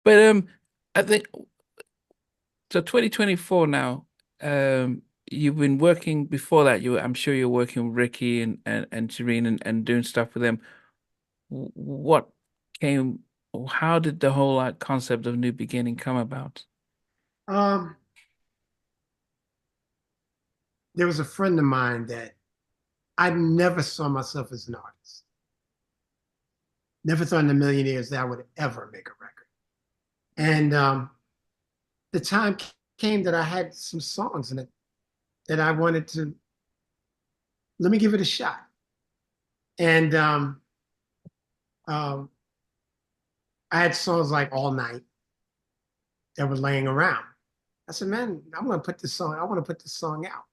But I think so. 2024 now. You've been working before that. I'm sure you're working with Ricky and Shireen and doing stuff with them. What came? How did the whole like concept of New Beginning come about? Um, there was a friend of mine that I never saw myself as an artist. Never thought in a million years that I would ever make a record. And the time came that I had some songs in it that I wanted to let me give it a shot. And um, I had songs like All Night that were laying around. I said, man, I'm gonna put this song, I want to put this song out,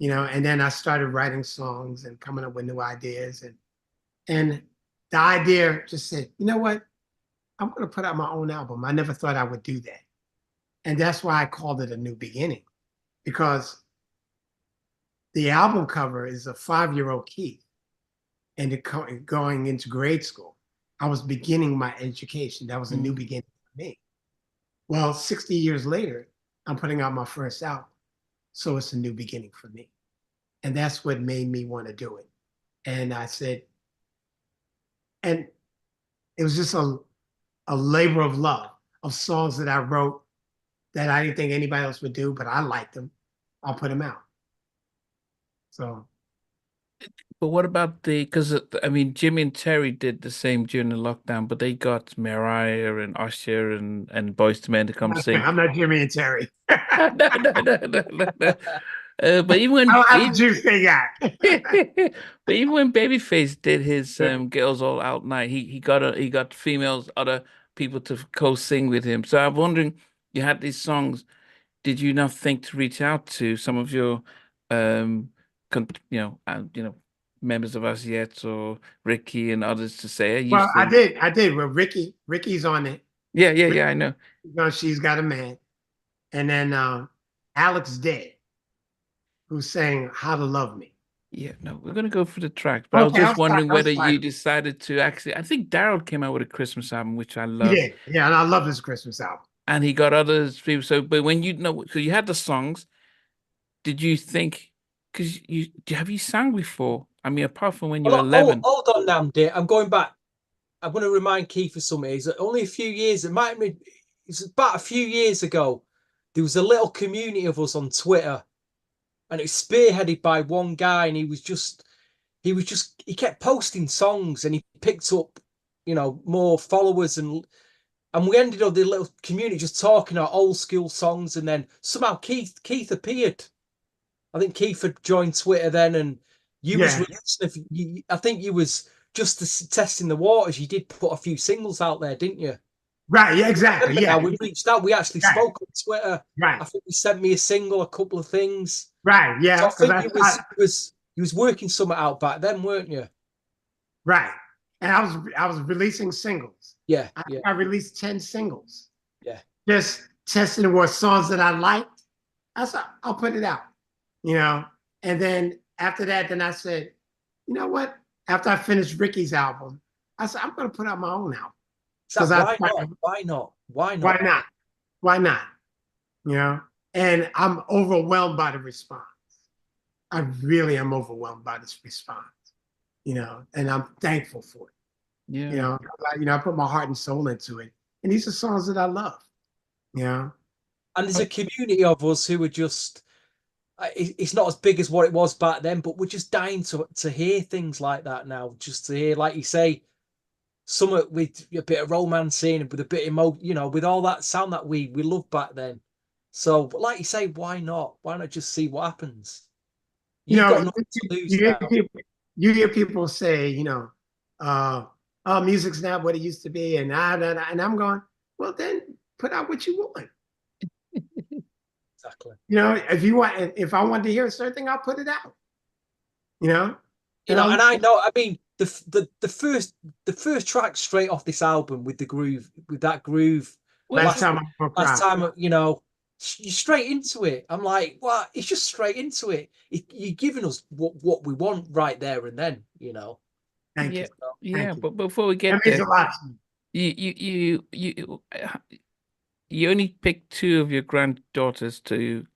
and then I started writing songs and coming up with new ideas. And the idea just said, you know what? I'm gonna put out my own album. I never thought I would do that. And that's why I called it A New Beginning, because the album cover is a 5-year-old Keith and going into grade school. I was beginning my education. That was a new Mm. beginning for me. Well, 60 years later, I'm putting out my first album. So it's a new beginning for me. And that's what made me want to do it. And I said, and it was just a labor of love of songs that I wrote that I didn't think anybody else would do, but I liked them. I'll put them out. So, But what about because I mean, Jimmy and Terry did the same during the lockdown, but they got Mariah and Usher and Boyz II Men to come sing. I'm not Jimmy and Terry. No, no, no, no, no, no, no. But even I when don't have the juice they got. but even when Babyface did his Girls All Out night, he got females, other people to co-sing with him. So I'm wondering, you had these songs. Did you not think to reach out to some of your members of us yet or Ricky and others to say, hey, you Well, I sing? did. I did. Well, Ricky's on it. Yeah, yeah, Ricky, yeah, I know. She's got a man. And then Alex Dead, who's saying How to Love Me. Yeah, no, we're gonna go for the tracks, but I was Okay, just wondering I'll whether start. you decided to actually. I think Daryl came out with a Christmas album, which I He love, did. Yeah, and I love his Christmas album. and he got others people. So, but when you know, so you had the songs, did you think? Because have you sang before? I mean, apart from when you were Well, oh, 11. hold on now, dear. I'm going back. I'm going to remind Keith of something. It's only a few years. It might have been. It's about a few years ago. There was a little community of us on Twitter, and it was spearheaded by one guy, and he kept posting songs, and he picked up, more followers, and we ended up the little community just talking about old school songs, and then somehow Keith appeared. I think Keith had joined Twitter then, and you was Yeah. releasing. I think you was just testing the waters. You did put a few singles out there, didn't you? Right. Yeah, exactly. Remember now, Yeah. we reached out. We actually Right. spoke on Twitter. Right. I think you sent me a single, a couple of things. Right. So Yeah. I Because think you was working something out back then, weren't you? right. And I was releasing singles. Yeah, I yeah, think I released 10 singles. yeah. Just testing what songs that I liked. I said, I'll put it out. You know. And then after that, then I said, you know what? After I finished Ricky's album, I said, I'm gonna put out my own album. So Because I why not? Why not? Why why not? not? Why not? You know? And I'm overwhelmed by the response. I really am overwhelmed by this response, and I'm thankful for it. Yeah. I put my heart and soul into it. And these are songs that I love, you know. And there's Oh, a community of us who are just. It's not as big as what it was back then, but we're just dying to hear things like that now. Just to hear, like you say, some with a bit of romance in and with a bit of with all that sound that we loved back then. So, but like you say, why not? Why not just see what happens? You You've know, got nothing to you lose hear now. people, you hear people say, uh, oh, music's not what it used to be, and I'm going, well, then put out what you want. Exactly. If I wanted to hear a certain thing, I'll put it out. You know, and I'll And I know. I mean, the first track straight off this album with the groove, with that groove, well, last last time I was last proud. time, you're straight into it. I'm like, what? It's just straight into it. You're giving us what we want right there and then. Thank you, yeah, yeah. thank you. But before we That get means there, a lot to me. you only picked two of your granddaughters to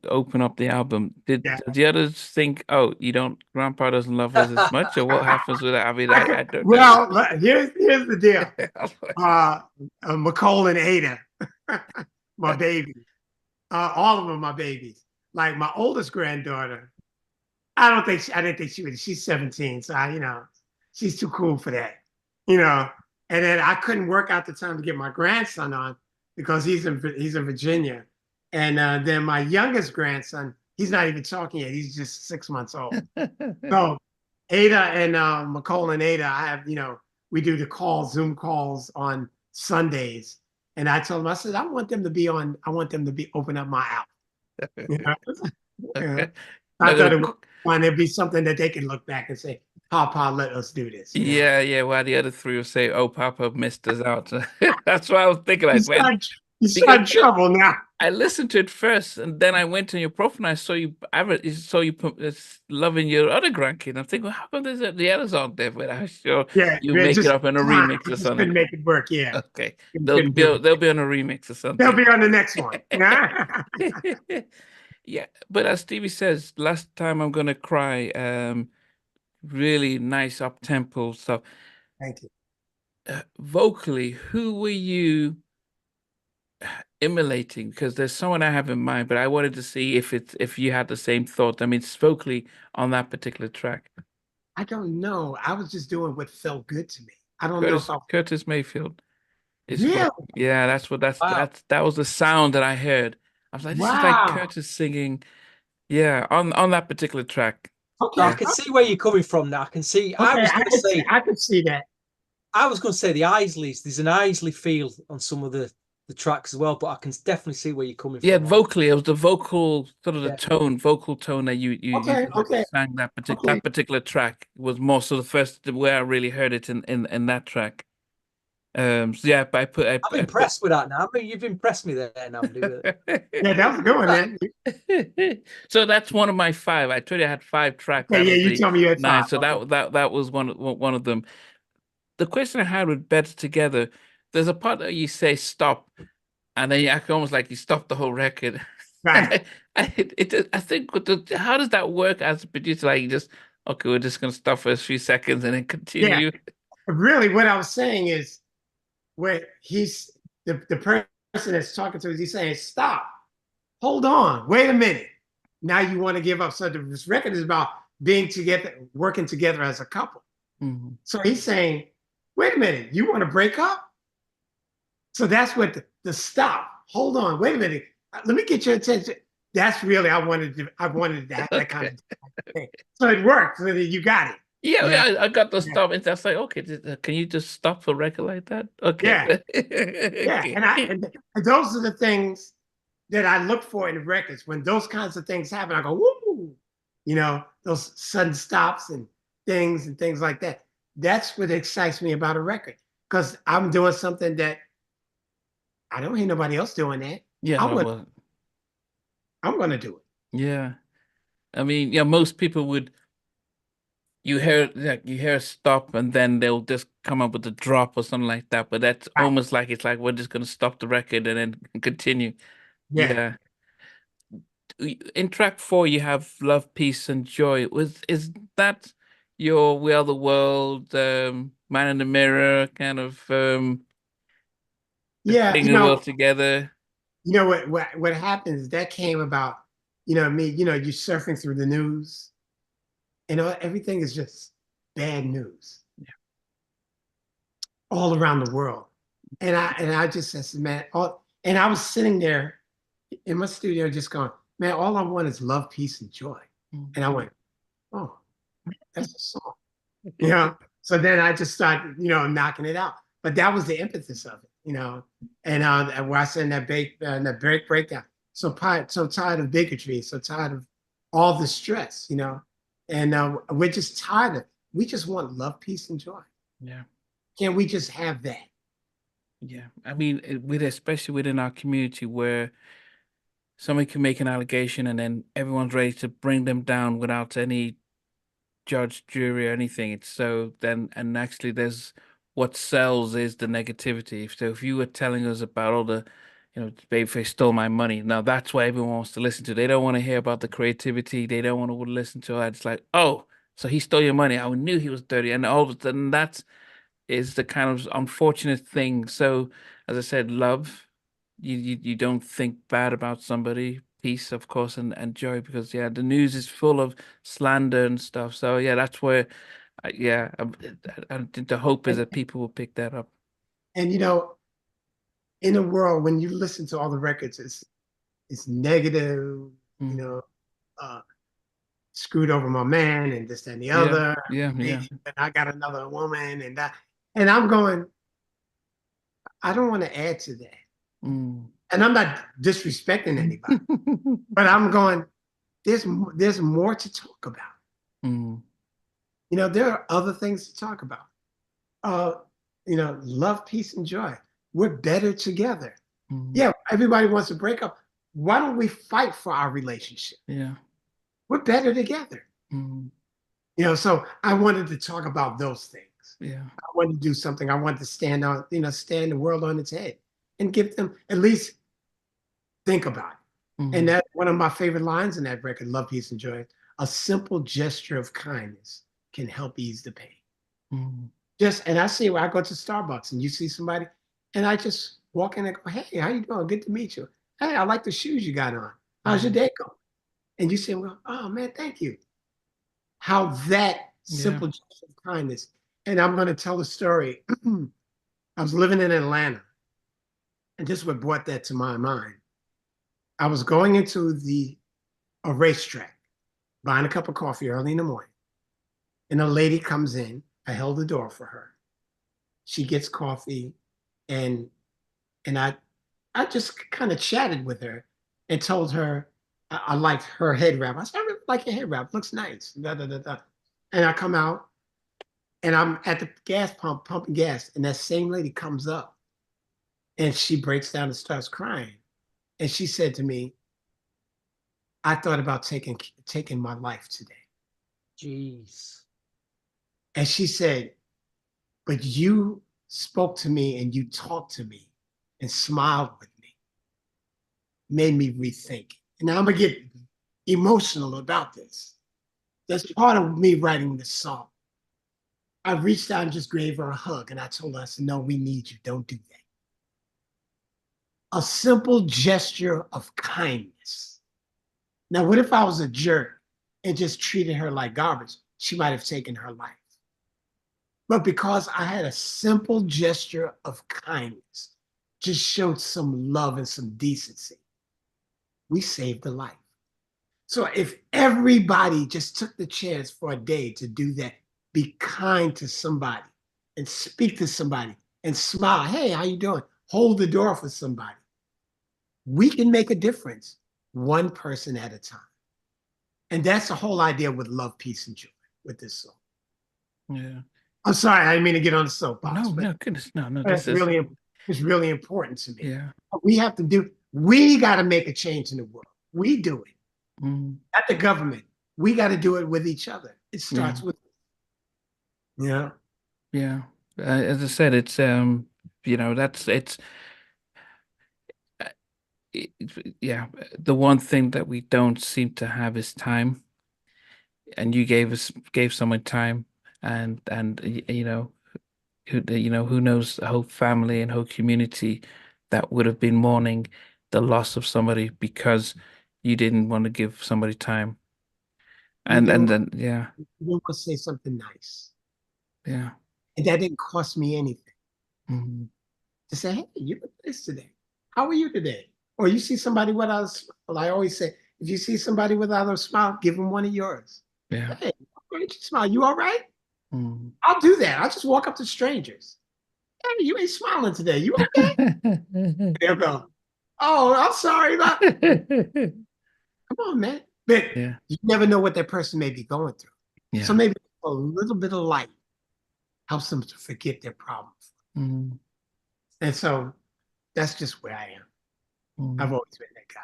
open up the album. Did Yeah. the others think, oh, you don't, grandpa doesn't love us as much, or what happens with that? I mean, I don't know. Well, here's the deal. McCole and Ada, my baby. All of them are babies. Like my oldest granddaughter, I didn't think she would. She's 17, so she's too cool for that. And then I couldn't work out the time to get my grandson on because he's in Virginia. And then my youngest grandson, he's not even talking yet. He's just 6 months old. So Ada and McCole and Ada, we do the Zoom calls on Sundays. And I told them, I said, I want them to be open up my album. Okay. I thought it would fun. There'd be something that they can look back and say, Papa, let us do this. Yeah. While the other three will say, "Oh, Papa missed us out." That's what I was thinking. Like, you start trouble now. I listened to it first, and then I went to your profile and I saw you. Loving your other grandkid. I'm thinking, well, how come the others aren't there? But I'm sure you make it up in a remix or something. Couldn't make it work. Yeah. Okay, they'll be on a remix or something. They'll be on the next one. Yeah, but as Stevie says, last time I'm gonna cry. Really nice up tempo stuff. Thank you. Vocally, who were you emulating? Because there's someone I have in mind, but I wanted to see if you had the same thought. I mean, vocally on that particular track. I don't know. I was just doing what felt good to me. I don't know if Curtis Mayfield. Really? Yeah, that was the sound that I heard. I was like, this is like Curtis singing. Yeah, on that particular track. Okay, I can see where you're coming from now. I can see. Okay, I could see that. I was going to say the Isleys. There's an Isley feel on some of the tracks as well, but I can definitely see where you're coming from. Yeah, vocally, it was the vocal sort of the vocal tone that you sang that particular track was more so the first where I really heard it in that track. So yeah, but I'm impressed with that now. I mean, you've impressed me there now. Yeah, that was good, man. So that's one of my five. I told you I had 5 tracks. Yeah, you told me you had 5. So that was one of them. The question I had with Better Together, there's a part that you say stop, and then you act almost like you stopped the whole record. Right. I think how does that work as a producer? Like, you just, okay, we're just gonna stop for a few seconds and then continue. Yeah. Really, what I was saying is, where he's the person that's talking to us, he's saying, stop, hold on, wait a minute. Now you want to give up. So this record is about being together, working together as a couple. Mm-hmm. So he's saying, wait a minute, you want to break up? So that's what the stop, hold on, wait a minute, let me get your attention. That's really, I wanted to have that kind of thing. So it worked, so you got it. Yeah, I got the stop, and that's like, okay, can you just stop a record like that? Okay. Yeah, and those are the things that I look for in the records. When those kinds of things happen, I go, woo! Those sudden stops and things like that. That's what excites me about a record, because I'm doing something that I don't hear nobody else doing that. Yeah, I'm gonna do it. Yeah, I mean, yeah, most people would. You hear a stop, and then they'll just come up with a drop or something like that. But that's almost like it's like we're just gonna stop the record and then continue. Yeah. In track 4, you have Love, Peace, and Joy. Is that your We Are the World, Man in the Mirror kind of bringing the world together? What happens? That came about. Me. You're surfing through the news. Everything is just bad news. Yeah. All around the world. And I just said, man, and I was sitting there in my studio just going, man, all I want is love, peace, and joy. Mm-hmm. And I went, oh, that's a song. So then I just started, knocking it out. But that was the impetus of it, and where I said in that breakdown, so tired of bigotry, so tired of all the stress, and we're just tired of it. We just want love, peace, and joy. Yeah. Can we just have that? Yeah. I mean, especially within our community, where somebody can make an allegation and then everyone's ready to bring them down without any judge, jury, or anything. It's so then, and actually there's what sells is the negativity. So if you were telling us about all the, Babyface stole my money, now that's what everyone wants to listen to. They don't want to hear about the creativity. They don't want to listen to it. It's like, oh, so he stole your money. I knew he was dirty. And all of a sudden, that is the kind of unfortunate thing. So, as I said, love, you don't think bad about somebody. Peace, of course, and joy, because yeah, the news is full of slander and stuff. So yeah, that's where, yeah, I think the hope is that people will pick that up. And in a world when you listen to all the records, it's negative, uh, screwed over my man and this and the other. Yeah, yeah. And I got another woman and that. And I'm going, I don't want to add to that. Mm. And I'm not disrespecting anybody, but I'm going, there's more to talk about. Mm. There are other things to talk about. Love, peace, and joy. We're better together. Mm. Yeah, everybody wants to break up. Why don't we fight for our relationship? Yeah. We're better together. Mm. So I wanted to talk about those things. Yeah. I wanted to do something. I wanted to stand the world on its head and give them at least think about it. Mm. And that's one of my favorite lines in that record, Love, Peace, and Joy. A simple gesture of kindness can help ease the pain. Mm. And I see where I go to Starbucks and you see somebody and I just walk in and go, hey, how you doing? Good to meet you. Hey, I like the shoes you got on. How's your day going? And you say, well, oh man, thank you. How that simple gesture of kindness. And I'm going to tell a story. I was living in Atlanta, and this is what brought that to my mind. I was going into a racetrack, buying a cup of coffee early in the morning, and a lady comes in. I held the door for her. She gets coffee, and I just kind of chatted with her and told her I liked her head wrap. I said, I really like your head wrap. Looks nice. Da, da, da, da. And I come out, and I'm at the gas pump pumping gas, and that same lady comes up, and she breaks down and starts crying. And she said to me, I thought about taking my life today. Jeez. And she said, but you spoke to me and you talked to me and smiled with me, made me rethink. And now I'm going to get emotional about this. That's part of me writing this song. I reached out and just gave her a hug, and I told her, I said, no, we need you. Don't do that. A simple gesture of kindness. Now, what if I was a jerk and just treated her like garbage? She might have taken her life. But because I had a simple gesture of kindness, just showed some love and some decency, we saved a life. So if everybody just took the chance for a day to do that, be kind to somebody and speak to somebody and smile, hey, how you doing? Hold the door for somebody. We can make a difference one person at a time. And that's the whole idea with Love, Peace, and Joy with this song. Yeah. I'm sorry, I didn't mean to get on the soapbox. No, goodness, no. It's really important to me. Yeah. We got to make a change in the world. We do it. Mm. Not the government. We got to do it with each other. It starts with, Yeah. As I said, it's yeah. The one thing that we don't seem to have is time, and you gave someone time, and who knows, a whole family and whole community that would have been mourning the loss of somebody because you didn't want to give somebody time. And then you want to say something nice. Yeah. And that didn't cost me anything. Mm-hmm. To say, hey, you did this today. How are you today? Or you see somebody without a smile. I always say, if you see somebody without a smile, give them one of yours. Yeah. Hey, why don't you smile? You all right? Mm-hmm. I'll do that. I'll just walk up to strangers. Hey, you ain't smiling today. You okay? They'll go, oh, I'm sorry. Come on, man. But you never know what that person may be going through. Yeah. So maybe a little bit of light helps them to forget their problems. Mm-hmm. And so that's just where I am. Mm-hmm. I've always been that guy.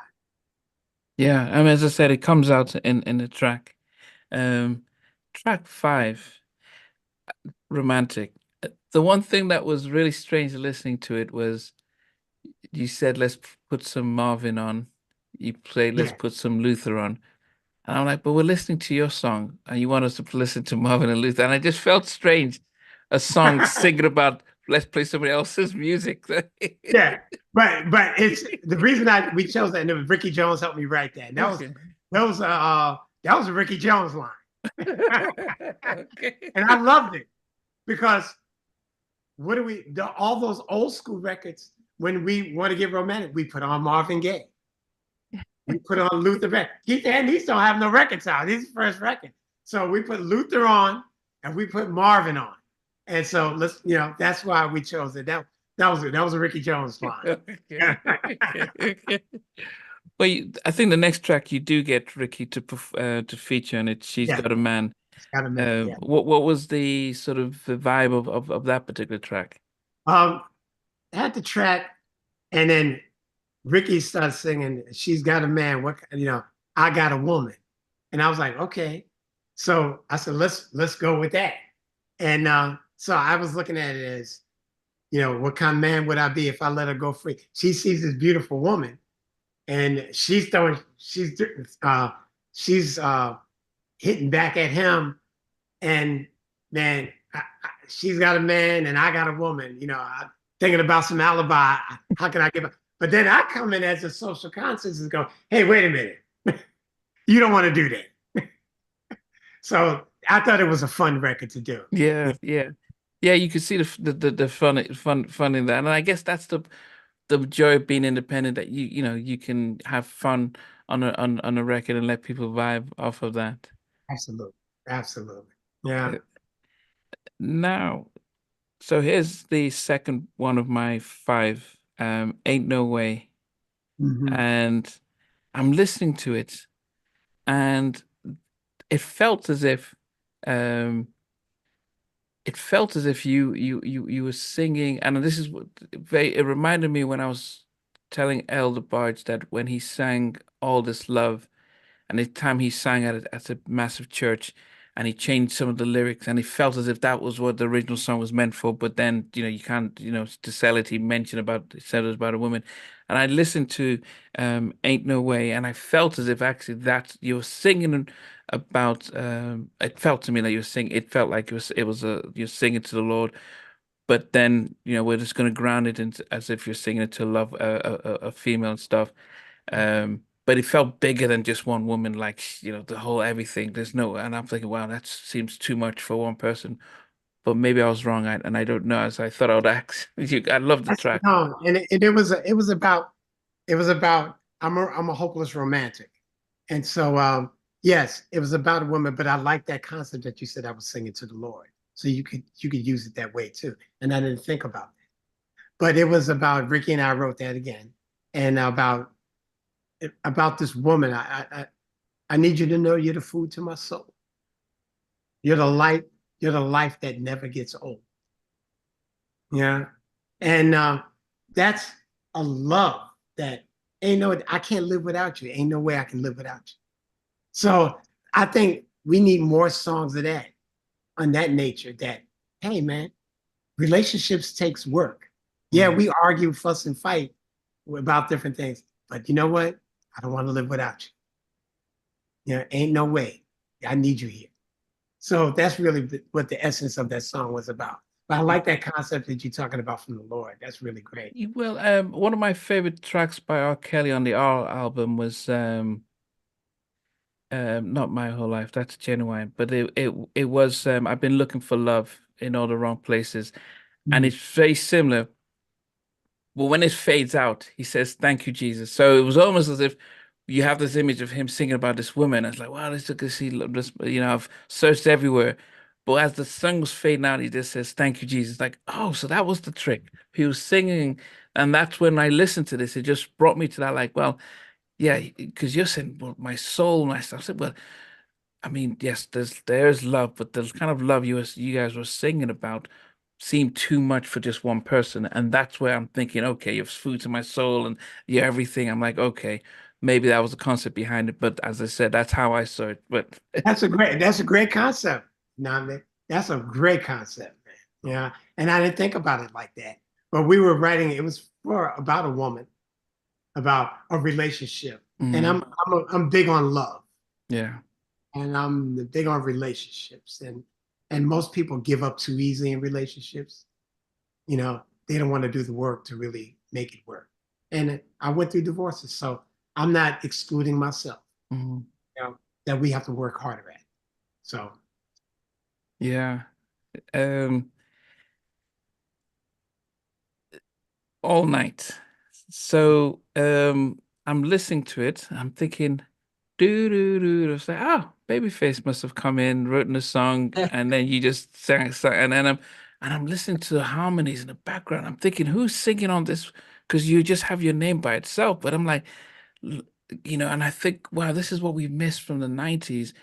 Yeah, I mean, as I said, it comes out in the track. Track 5, Romantic. The one thing that was really strange listening to it was you said, let's put some Marvin on. You played, let's Yeah. put some Luther on. And I'm like, but we're listening to your song and you want us to listen to Marvin and Luther. And I just felt strange, a song singing about, let's play somebody else's music. Yeah, but it's the reason we chose that, and it was Ricky Jones helped me write that. And Okay. that was a Ricky Jones line. Okay. And I loved it because what do all those old school records, when we want to get romantic, we put on Marvin Gaye. We put on Luther. Keith Andrews don't have no records out. This is his first record. So we put Luther on and we put Marvin on. And so that's why we chose it. That was a Ricky Jones line. Okay. Well, I think the next track you do get Ricky to feature on it. She's Yeah, Got a Man. it's got a man. Yeah. What was the sort of the vibe of that particular track? I had the track, and then Ricky started singing, "She's got a man, I got a woman." And I was like, okay. So I said, let's go with that. And so I was looking at it as, what kind of man would I be if I let her go free? She sees this beautiful woman and she's hitting back at him. And man, she's got a man and I got a woman, thinking about some alibi. How can I give up? But then I come in as a social conscience and go, hey, wait a minute. You don't want to do that. So I thought it was a fun record to do. Yeah. You could see the fun in that, and I guess that's the joy of being independent. That you can have fun on a record and let people vibe off of that. Absolutely. Absolutely. Yeah. Now, so here's the second one of my five. Ain't No Way, Mhm. and I'm listening to it, and it felt as if um you were singing, and this is what it reminded me when I was telling Elder Barge that when he sang All This Love, and the time he sang at a massive church, and he changed some of the lyrics, and it felt as if that was what the original song was meant for. But then, you can't, to sell it, he mentioned he said it was about a woman. And I listened to Ain't No Way, and I felt as if actually that you were singing about it felt to me like you were singing, it felt like it was you're singing to the Lord. But then, we're just going to ground it into as if you're singing it to love a female and stuff. But it felt bigger than just one woman, like, the whole everything. There's no, and I'm thinking, wow, that seems too much for one person. But maybe I was wrong, and I don't know. As I thought I would ask you, I love the track. No, and it was about I'm a hopeless romantic. And so yes, it was about a woman, but I like that concept that you said I was singing to the Lord. So you could use it that way too. And I didn't think about that. But it was about Ricky, and I wrote that again. And about this woman. I need you to know you're the food to my soul. You're the light, you're the life that never gets old. Yeah. And that's a love that I can't live without you. Ain't no way I can live without you. So I think we need more songs of that, on that nature, that, hey man, relationships takes work. Yeah, we argue, fuss, and fight about different things. But you know what? I don't want to live without you. Ain't no way. I need you here. So that's really what the essence of that song was about. But I like that concept that you're talking about from the Lord. That's really great. Well, one of my favorite tracks by R. Kelly on the R album was not My Whole Life. That's genuine, but it was I've been looking for love in all the wrong places, and Mm. it's very similar. But when it fades out, he says, "Thank you, Jesus." So it was almost as if you have this image of him singing about this woman. It's like, wow, this took see this, I've searched everywhere. But as the song was fading out, he just says, "Thank you, Jesus." Like, oh, so that was the trick. He was singing, and that's when I listened to this. It just brought me to that, like, well, yeah, because you're saying, well, my soul, my stuff. I said, well, I mean, yes, there's love, but the kind of love you guys were singing about seemed too much for just one person, and that's where I'm thinking, okay, you're food to my soul, and you're everything. I'm like, okay, maybe that was the concept behind it, but as I said, that's how I saw it. But That's a great concept. Now, man, that's a great concept, man. Yeah. And I didn't think about it like that. But we were writing, it was about a woman, about a relationship. And Mm, I'm big on love, yeah. and I'm big on relationships. And most people give up too easily in relationships. You know, they don't want to do the work to really make it work. And I went through divorces, so I'm not excluding myself. Mm, You know, that we have to work harder at. So yeah. Um, all night. So I'm listening to it. I'm thinking, do do. I was like, oh, Babyface must have come in, written a song, and then you just sang, and then I'm listening to the harmonies in the background. I'm thinking, who's singing on this? Because you just have your name by itself. But I'm like, l- and I think, wow, this is what we missed from the 90s.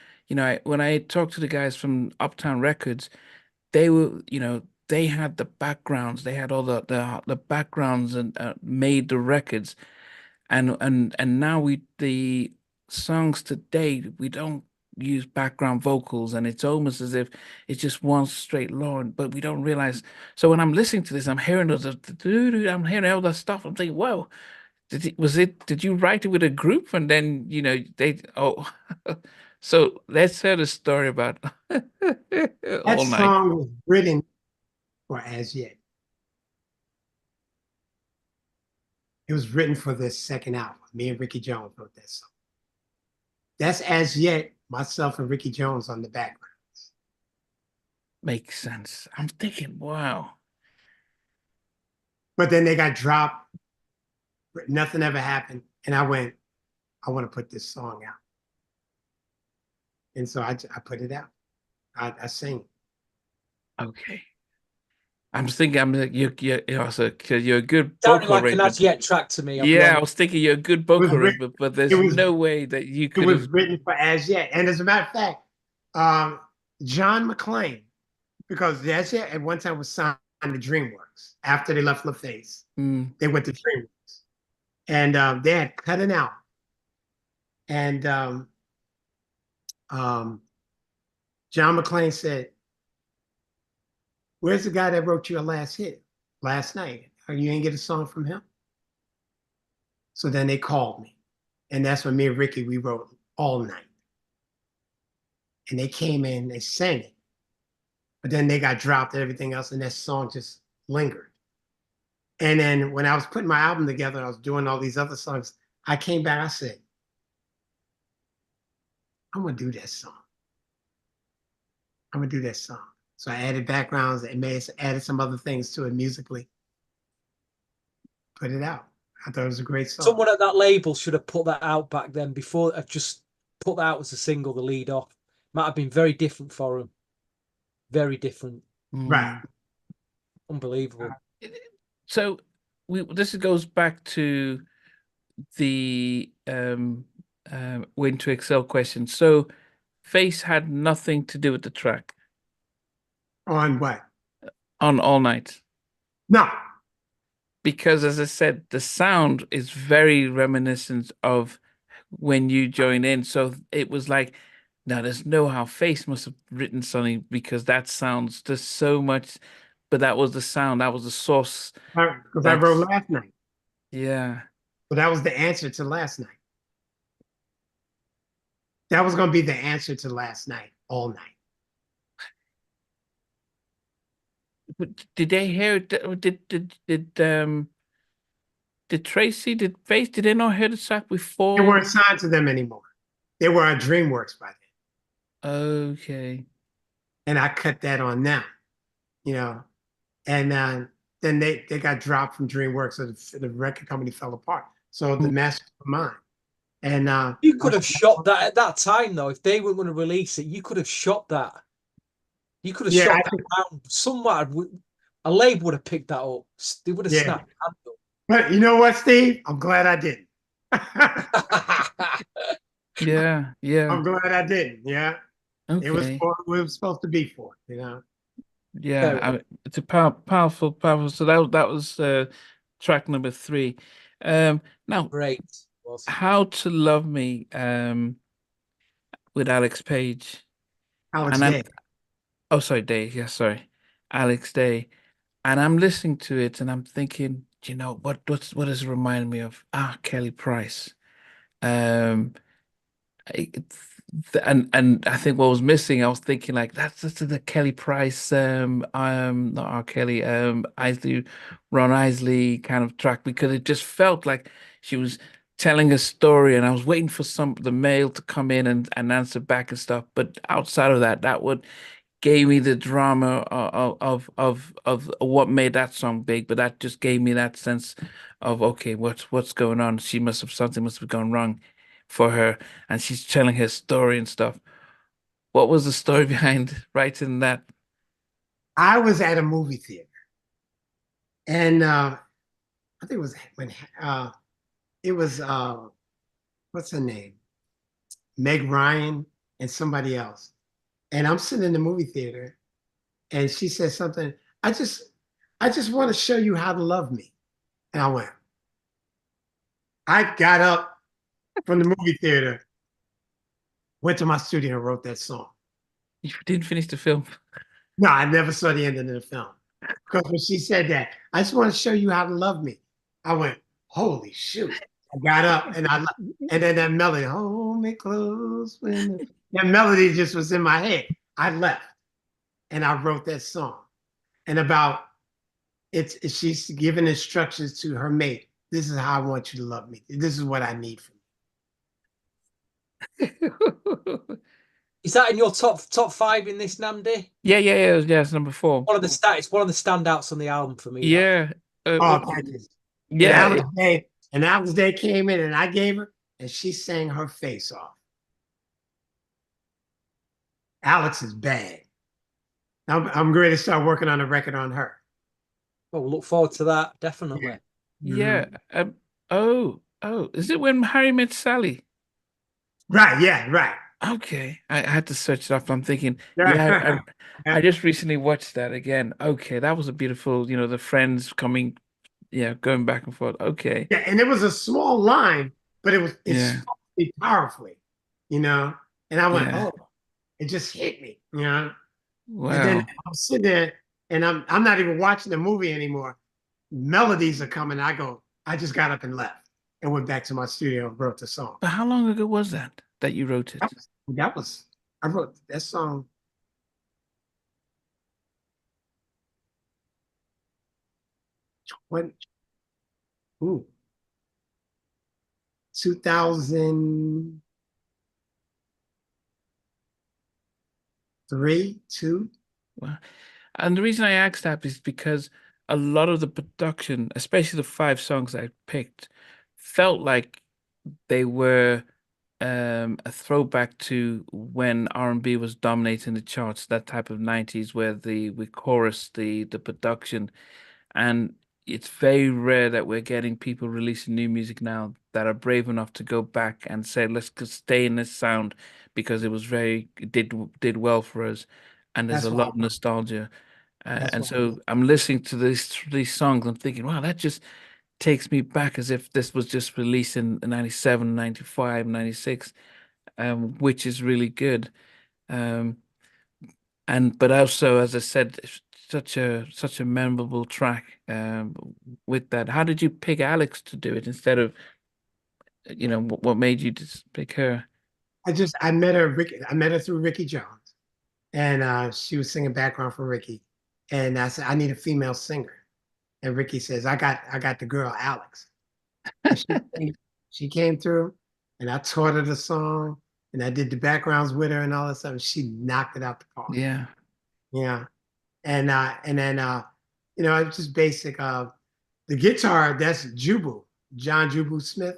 When I talked to the guys from Uptown Records, they were, they had the backgrounds, they had all the backgrounds and made the records, and now the songs today we don't use background vocals, and it's almost as if it's just one straight line, but we don't realize. So when I'm listening to this, I'm hearing I'm hearing all that stuff. I'm thinking, whoa, did you write it with a group, and then they so let's hear the story about that all night. song was written for As Yet. It was written for this second album. Me and Ricky Jones wrote that song. That's As Yet, myself and Ricky Jones on the background. Makes sense. I'm thinking, wow. But then they got dropped. Nothing ever happened. And I went, I want to put this song out. And so I put it out. I sing. Okay. I'm thinking, I'm like, you're also, because you're a good Sounded vocal like an arrangement. as yet track to me, I'll be Yeah, I honest. was thinking you're a good It was vocal written, arrangement, but it there's was no way that you it could was have. written for As Yet. And as a matter of fact, John McClain, because As Yet at one time was signed to DreamWorks. After they left LaFace, Mm, they went to DreamWorks. And they had cut it out. And um, John McClain said, "Where's the guy that wrote your last hit last night? You ain't get a song from him?" So then they called me. And that's when me and Ricky, we wrote All Night. And they came in, they sang it. But then they got dropped and everything else, and that song just lingered. And then when I was putting my album together, I was doing all these other songs. I came back, I said, I'm gonna do that song. I'm gonna do that song. So I added backgrounds and added some other things to it musically, put it out. I thought it was a great song. Someone at that label should have put that out back then before I've just put that out as a single, the lead off. Might have been very different for him. Very different. Right. mm. Unbelievable. So this goes back to the Win to Excel question. So Face had nothing to do with the track On what? on All Night. No. Because as I said, the sound is very reminiscent of when you join in. So it was like, now there's no how Face must have written something because that sounds just so much, but that was the sound, that was the source. Because I wrote That's Last Night. yeah. So that was the answer to Last Night. That was gonna be the answer to Last Night, All Night. But did they hear it? Did Tracy, did Face, did they not hear the track They before? weren't signed to them anymore. They were at DreamWorks by then. Okay. And I cut that on them, you know. And then they got dropped from DreamWorks, so the record company fell apart. So the Mm, masters were mine. And You could have shot that at that time, though. If they weren't going to release it, you could have shot that. You could have yeah, shot that down somewhere. A label would have picked that up. They would have yeah. snapped your But you know what, Steve? I'm glad I didn't. hand. yeah, yeah. I'm glad I didn't. Yeah. It was Okay. for what it was supposed to be for, you know. Yeah, Fair enough. it's a powerful, powerful. So that was track number three. Now, Great. Was. How to Love Me with Alex Page. Alex And then Day. oh sorry, Dave, yeah, sorry. Alex Day, and I'm listening to it and I'm thinking, you know, what does it remind me of? Ah, Kelly Price. Um, and I think what was missing, I was thinking like that's the Kelly Price, not R. Kelly, Isley, Ron Isley kind of track because it just felt like she was telling a story, and I was waiting for the mail to come in and answer back and stuff. But outside of that, that would gave me the drama of what made that song big. But that just gave me that sense of okay, what's going on? She must have something must have gone wrong for her, and she's telling her story and stuff. What was the story behind writing that? I was at a movie theater, and I think it was when it was what's her name? Meg Ryan and somebody else. And I'm sitting in the movie theater, and she said something. I just I just want to show you how to love me. And I went. I got up from the movie theater, went to my studio and wrote that song. You didn't finish the film. No, I never saw the end of the film. Because when she said that, I just want to show you how to love me. I went, holy shoot. I got up and then that melody, hold me close that melody just was in my head. I left and I wrote that song. And about she's giving instructions to her mate. This is how I want you to love me. This is what I need from Is that in your top five in this, Namdi? Yeah, it's number four. It's one of the standouts on the album for me. Yeah, you. Oh, thank you. yeah. And Alex Day came in and I gave her, and she sang her face off. Alex is bad. I'm ready to start working on a record on her. Well, we'll look forward to that, definitely. Yeah. Is it when Harry met Sally? Right, yeah, right. Okay, I had to search it up. I'm thinking, Yeah. I just recently watched that again. Okay, that was a beautiful, the friends coming, going back and forth. Okay, Yeah, and it was a small line, but it yeah, spoke to me powerfully, you know. And I went, yeah. oh, it just hit me, you know. And then Wow. I'm sitting there and I'm not even watching the movie anymore. Melodies are coming. I just got up and left and went back to my studio and wrote the song. But how long ago was that you wrote it? I wrote that song 20, ooh, 2003, 2. Wow. And the reason I asked that is because a lot of the production, especially the five songs I picked, felt like they were a throwback to when R&B was dominating the charts, that type of 90s where we chorus the production. And it's very rare that we're getting people releasing new music now that are brave enough to go back and say, let's just stay in this sound because it did well for us. And there's That's a why. lot of nostalgia. That's And why. so I'm listening to these songs. I'm thinking, wow, that just takes me back as if this was just released in 97, 95, 96, which is really good. Um, and but also, as I said, it's such a memorable track with that. How did you pick Alex to do it instead of, what made you just pick her? I met her through Ricky Jones. And she was singing background for Ricky. And I said, I need a female singer. And Ricky says, I got the girl Alex. And she came through and I taught her the song and I did the backgrounds with her and all that stuff. And she knocked it out the park. Yeah. Yeah. And then it's just basic the guitar, that's Jubu, John Jubu Smith.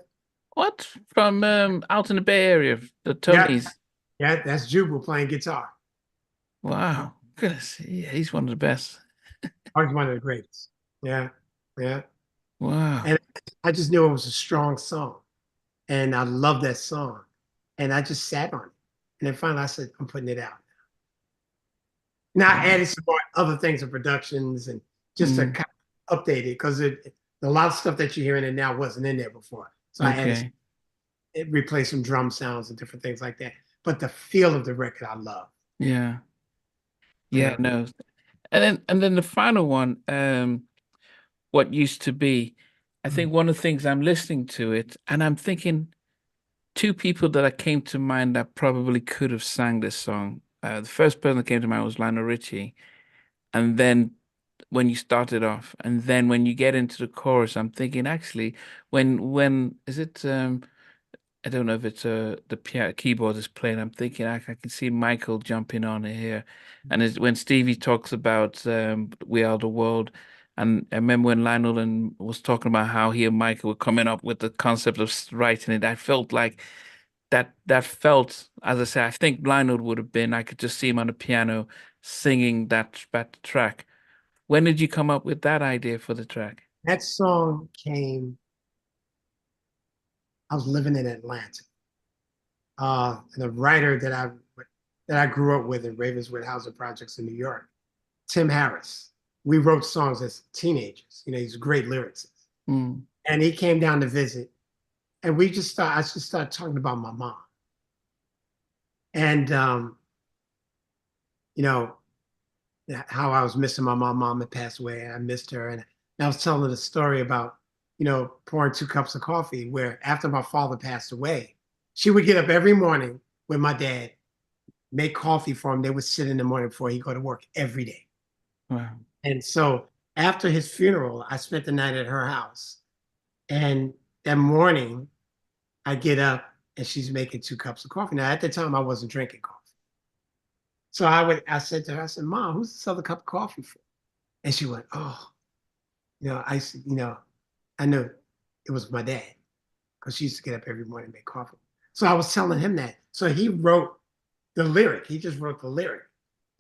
What from out in the Bay Area, the Yeah, Tonys? yeah, that's Jubu playing guitar. Wow, goodness, yeah, he's one of the best. He's one of the greatest. Yeah, yeah. Wow. And I just knew it was a strong song. And I love that song. And I just sat on it. And then finally I said, I'm putting it out. Now I Wow. added some more other things of productions and just to Mm, kind of update it because a lot of stuff that you're hearing it now wasn't in there before. So I added okay. it replaced some drum sounds and different things like that. But the feel of the record I love. Yeah. Yeah, Yeah. no. And then the final one, what used to be. I think one of the things I'm listening to it, and I'm thinking two people that I came to mind that probably could have sang this song. The first person that came to mind was Lionel Richie, and then when you started off, and then when you get into the chorus, I'm thinking actually, when is it? I don't know if it's the piano keyboard is playing. I'm thinking I can see Michael jumping on it here, and when Stevie talks about "We Are the World," and I remember when Lionel and was talking about how he and Michael were coming up with the concept of writing it. I felt like that felt, as I say, I think Lionel would have been. I could just see him on the piano singing that track. When did you come up with that idea for the track? That song came, I was living in Atlanta. And the writer that I grew up with in Ravenswood Housing Projects in New York, Tim Harris. We wrote songs as teenagers. You know, he's a great lyricist. Mm. And he came down to visit, and I just started talking about my mom. And you know, how I was missing my mom. Mom had passed away, and I missed her. And I was telling the story about, pouring 2 cups of coffee, where after my father passed away, she would get up every morning with my dad, make coffee for him. They would sit in the morning before he go to work every day. Wow. And so after his funeral, I spent the night at her house. And that morning, I get up and she's making 2 cups of coffee. Now, at the time, I wasn't drinking coffee. So I said to her, I said, Mom, who's this other cup of coffee for? And she went, oh, I said, I knew it was my dad, because she used to get up every morning and make coffee. So I was telling him that. So he wrote the lyric. He just wrote the lyric,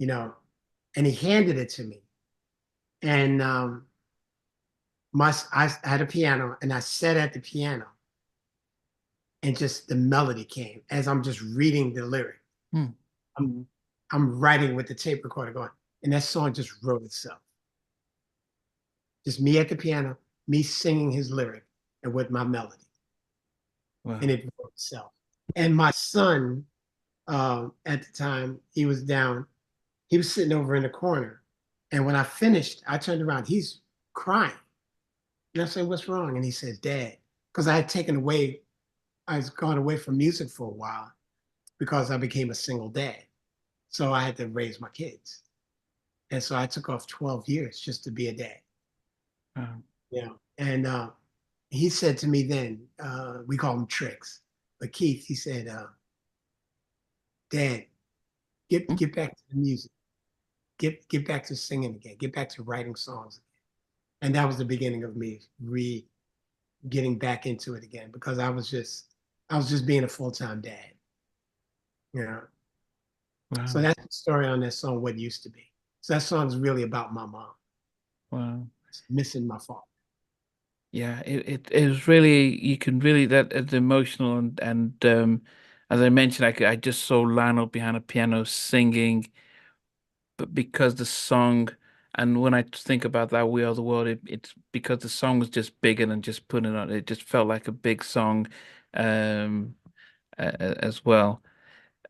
and he handed it to me. And I had a piano, and I sat at the piano, and just the melody came as I'm just reading the lyric. Hmm. I'm writing with the tape recorder going, and that song just wrote itself. Just me at the piano, me singing his lyric, and with my melody. Wow. And it wrote itself. And my son, at the time, he was sitting over in the corner. And when I finished, I turned around, he's crying. And I said, what's wrong? And he said, Dad, because I was gone away from music for a while because I became a single dad. So I had to raise my kids. And so I took off 12 years just to be a dad. And he said to me then, we call him Tricks, but Keith, he said, Dad, get back to the music. Get back to singing again. Get back to writing songs again. And that was the beginning of me getting back into it again, because I was just being a full-time dad. Wow. So that's the story on that song, What Used to Be. So that song is really about my mom. Wow. Missing my father. Yeah, it is really, you can really, that it's emotional, and as I mentioned, I just saw Lionel behind a piano singing, but because the song, and when I think about that We Are the World, it's because the song was just bigger than just putting it on. It just felt like a big song, um as well.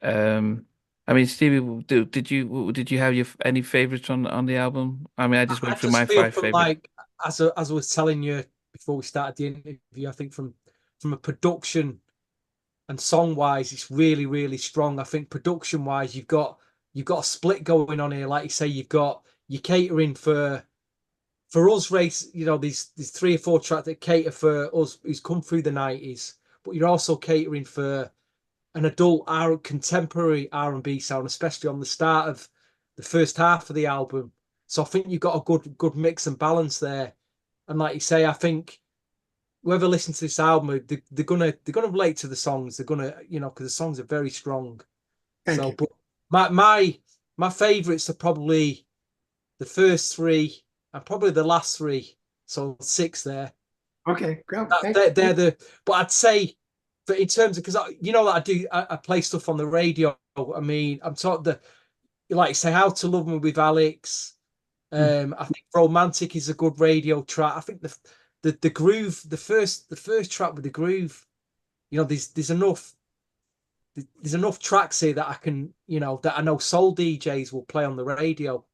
I mean, Stevie, did you have any favorites on the album? I mean, I just I went through just my feel five from favorites. like as I was telling you before we started the interview, I think from a production and song wise, it's really, really strong. I think production wise, you've got a split going on here. Like you say, you're catering for us race, these 3 or 4 tracks that cater for us who's come through the 90s, but you're also catering for an adult contemporary R&B sound, especially on the start of the first half of the album. So I think you've got a good mix and balance there. And like you say, I think whoever listens to this album, they're gonna relate to the songs. They're gonna, because the songs are very strong. Thank So, you. but my favorites are probably the first three and probably the last three. So 6 there. Okay, go. They're the. But I'd say, but in terms of, because that I play stuff on the radio. I mean, I'm talking like you say, How to Love Me with Alex. I think Romantic is a good radio track. I think the groove, the first track with the groove, there's enough tracks here that I can, that I know soul DJs will play on the radio.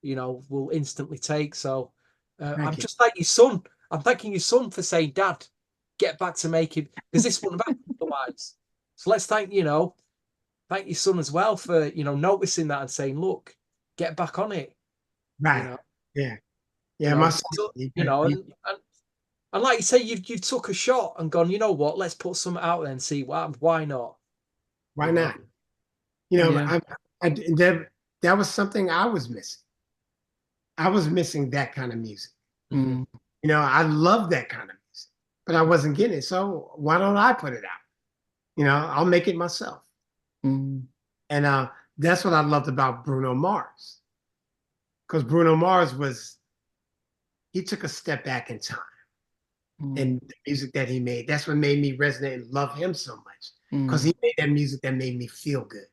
will instantly take. So I'm you. just like your son. I'm thanking your son for saying, Dad, get back to making, because this wouldn't have happened otherwise. So let's thank your son as well for, noticing that and saying, look, get back on it. Right. Yeah. Yeah. You My know, son, so, and like you say, you took a shot and gone, you know what, let's put something out there and see what happens. Why not? why not? You know, Yeah. that was something I was missing. I was missing that kind of music. Mhm. You know, I love that kind of music, but I wasn't getting it. So why don't I put it out? You know, I'll make it myself. Mm. And that's what I loved about Bruno Mars. Because Bruno Mars he took a step back in time Mm. and the music that he made. That's what made me resonate and love him so much. Because Mm. he made that music that made me feel good.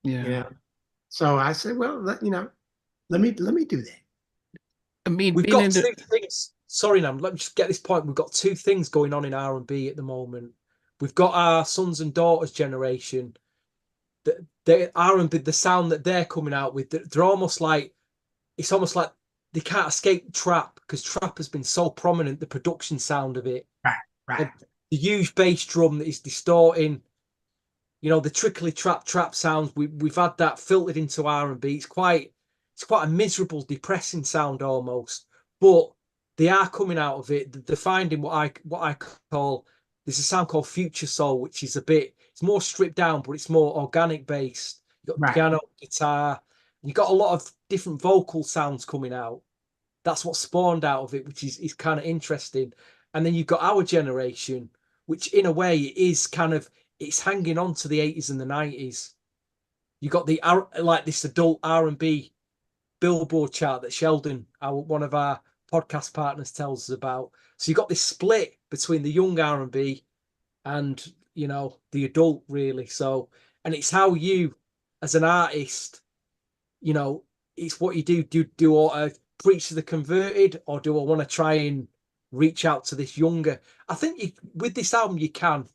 Yeah. You know. So I said, well, let me do that. I mean, We've being got in the two things. Sorry, Nam. Let me just get this point. We've got two things going on in R&B at the moment. We've got our sons and daughters generation. The R&B, the sound that they're coming out with, they're almost like, it's almost like they can't escape trap, because trap has been so prominent. The production sound of it, Right, right. the huge bass drum that is distorting. The trickly trap sounds. We've had that filtered into R&B. It's quite a miserable, depressing sound almost. But they are coming out of it. They're finding what I call, there's a sound called future soul, which is it's more stripped down, but it's more organic based. You've got Right. piano, guitar. You've got a lot of different vocal sounds coming out. That's what spawned out of it, which is kind of interesting. And then you've got our generation, which in a way is kind of, it's hanging on to the 80s and the 90s. You got like this adult R&B Billboard chart that Sheldon, one of our podcast partners, tells us about. So you got this split between the young R&B and the adult, really. So, and it's how you, as an artist, it's what you do. Do I preach to the converted, or do I want to try and reach out to this younger? I think with this album you can,